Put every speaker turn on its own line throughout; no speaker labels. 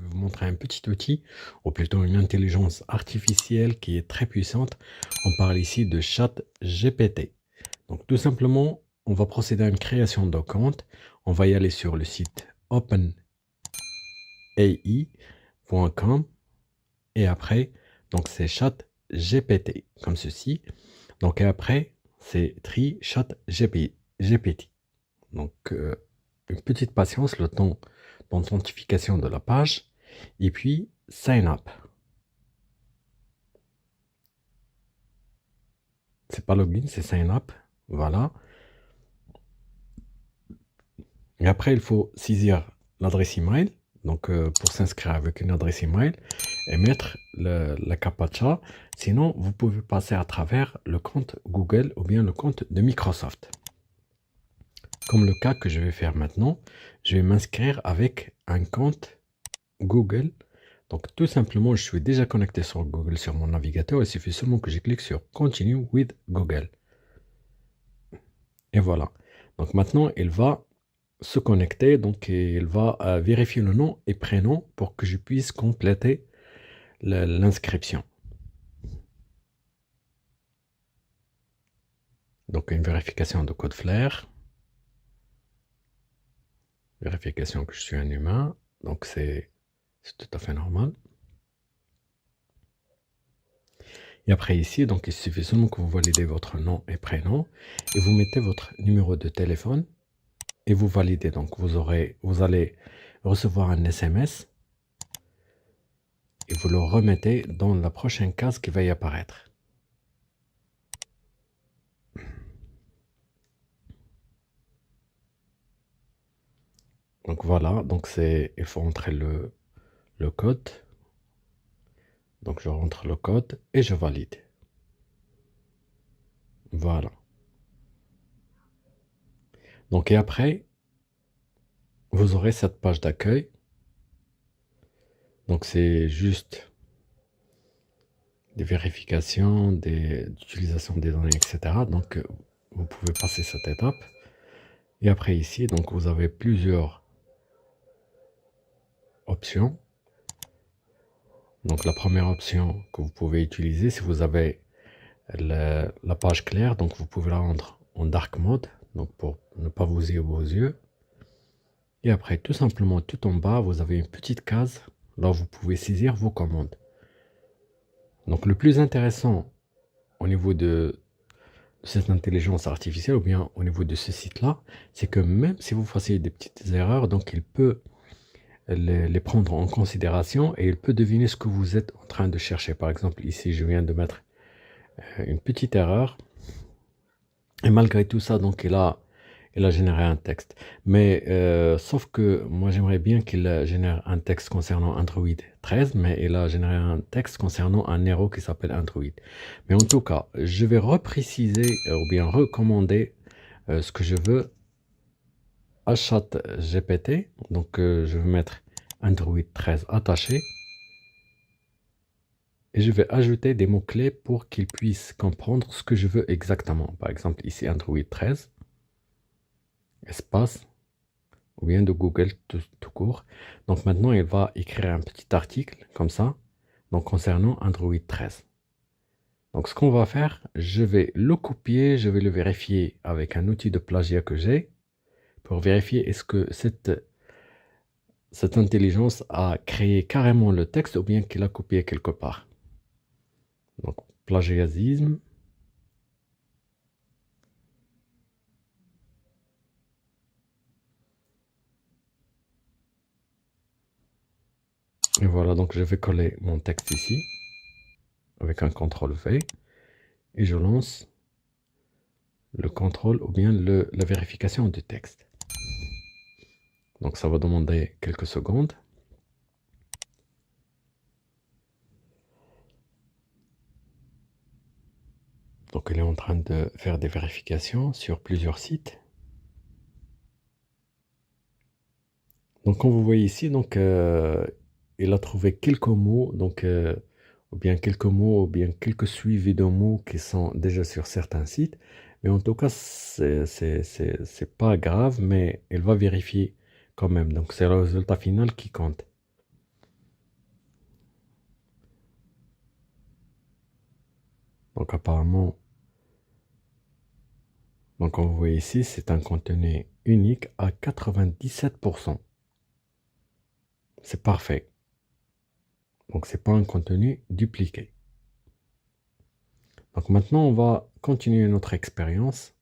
vais vous montrer un petit outil, ou plutôt une intelligence artificielle qui est très puissante. On parle ici de ChatGPT. Donc tout simplement, on va procéder à une création de compte. On va y aller sur le site openai.com et après, donc c'est ChatGPT, comme ceci. Donc et après, c'est Tri ChatGPT. Donc une petite patience, le temps d'authentification de la page. Et puis, sign up. C'est pas login, c'est sign up. Voilà. Et après, il faut saisir l'adresse email. Donc, pour s'inscrire avec une adresse email et mettre la CAPTCHA. Sinon, vous pouvez passer à travers le compte Google ou bien le compte de Microsoft. Comme le cas que je vais faire maintenant, je vais m'inscrire avec un compte Google. Donc tout simplement, je suis déjà connecté sur Google sur mon navigateur. Il suffit seulement que je clique sur Continue with Google. Et voilà. Donc maintenant, il va se connecter. Donc il va vérifier le nom et prénom pour que je puisse compléter l'inscription. Donc une vérification de code Flair. Vérification que je suis un humain. Donc c'est tout à fait normal. Et après ici, donc il suffit seulement que vous validez votre nom et prénom et vous mettez votre numéro de téléphone et vous validez. Donc vous allez recevoir un SMS et vous le remettez dans la prochaine case qui va y apparaître. Donc voilà, donc il faut entrer le code. Donc je rentre le code et je valide. Voilà. Donc et après, vous aurez cette page d'accueil. Donc c'est juste des vérifications, d'utilisation des données, etc. Donc vous pouvez passer cette étape. Et après ici, donc vous avez plusieurs options. Donc la première option que vous pouvez utiliser, si vous avez la page claire, donc vous pouvez la rendre en dark mode, donc pour ne pas vous y vos yeux. Et après, tout simplement, tout en bas, vous avez une petite case, là où vous pouvez saisir vos commandes. Donc le plus intéressant au niveau de cette intelligence artificielle, ou bien au niveau de ce site-là, c'est que même si vous fassiez des petites erreurs, donc il peut les prendre en considération et il peut deviner ce que vous êtes en train de chercher. Par exemple, ici, je viens de mettre une petite erreur. Et malgré tout ça, donc il a généré un texte. Mais sauf que moi, j'aimerais bien qu'il génère un texte concernant Android 13, mais il a généré un texte concernant un héros qui s'appelle Android. Mais en tout cas, je vais repréciser ou bien recommander ce que je veux à ChatGPT. Donc, je vais mettre Android 13 attaché. Et je vais ajouter des mots-clés pour qu'il puisse comprendre ce que je veux exactement. Par exemple, ici, Android 13, espace, ou bien de Google tout court. Donc maintenant, il va écrire un petit article comme ça, donc concernant Android 13. Donc ce qu'on va faire, je vais le copier, je vais le vérifier avec un outil de plagiat que j'ai, pour vérifier est-ce que cette intelligence a créé carrément le texte ou bien qu'il a copié quelque part. Donc plagiatisme. Et voilà, donc je vais coller mon texte ici avec un CTRL V et je lance le contrôle ou bien la vérification du texte. Donc ça va demander quelques secondes. Donc il est en train de faire des vérifications sur plusieurs sites. Donc comme vous voyez ici, donc il a trouvé quelques mots, donc ou bien quelques mots, ou bien quelques suivis de mots qui sont déjà sur certains sites. Mais en tout cas, c'est pas grave, mais il va vérifier quand même. Donc c'est le résultat final qui compte. Donc apparemment, donc on voit ici, c'est un contenu unique à 97%. C'est parfait. Donc c'est pas un contenu dupliqué. Donc maintenant, on va continuer notre expérience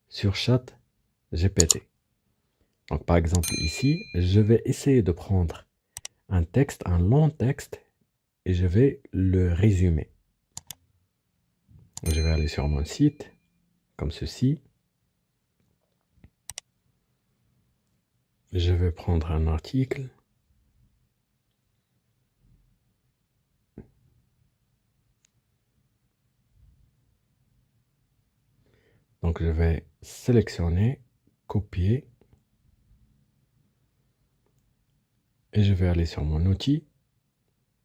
sur ChatGPT. Donc par exemple ici, je vais essayer de prendre un texte, un long texte, et je vais le résumer. Je vais aller sur mon site, comme ceci. Je vais prendre un article. Donc je vais sélectionner, copier, et je vais aller sur mon outil.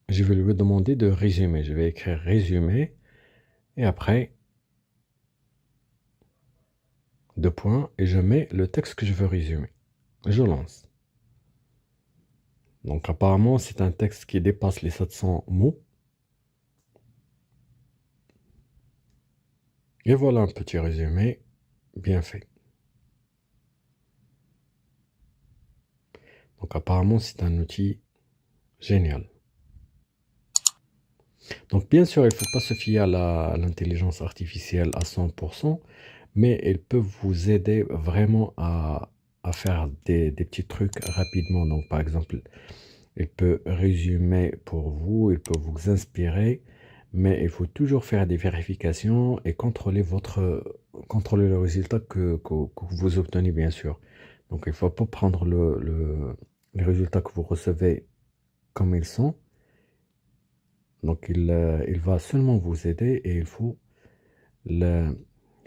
Je vais lui demander de résumer. Je vais écrire résumé, et après, deux points, et je mets le texte que je veux résumer. Je lance. Donc apparemment, c'est un texte qui dépasse les 700 mots. Et voilà un petit résumé bien fait. Donc apparemment, c'est un outil génial. Donc bien sûr, il ne faut pas se fier à l'intelligence artificielle à 100%, mais elle peut vous aider vraiment à faire des petits trucs rapidement. Donc par exemple, il peut résumer pour vous, il peut vous inspirer, mais il faut toujours faire des vérifications et contrôler le résultat que vous obtenez, bien sûr. Donc il ne faut pas prendre les résultats que vous recevez comme ils sont. Donc il va seulement vous aider et il faut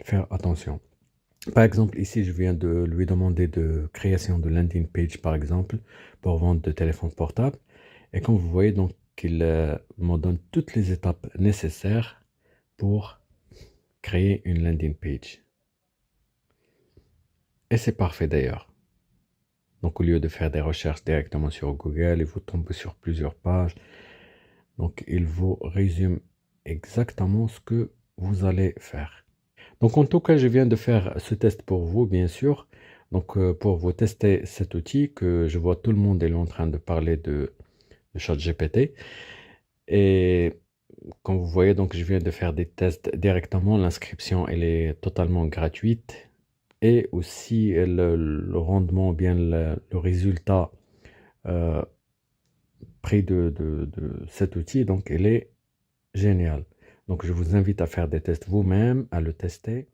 faire attention. Par exemple, ici, je viens de lui demander de création de landing page, par exemple, pour vendre de téléphones portables. Et comme vous voyez, donc, il me donne toutes les étapes nécessaires pour créer une landing page. Et c'est parfait d'ailleurs. Donc, au lieu de faire des recherches directement sur Google, il vous tombe sur plusieurs pages. Donc, il vous résume exactement ce que vous allez faire. Donc, en tout cas, je viens de faire ce test pour vous, bien sûr. Donc, pour vous tester cet outil que je vois tout le monde est en train de parler de ChatGPT. Et comme vous voyez, donc, je viens de faire des tests directement. L'inscription, elle est totalement gratuite. Et aussi, le rendement, bien le résultat euh, prix de cet outil, donc, elle est géniale. Donc, je vous invite à faire des tests vous-même, à le tester.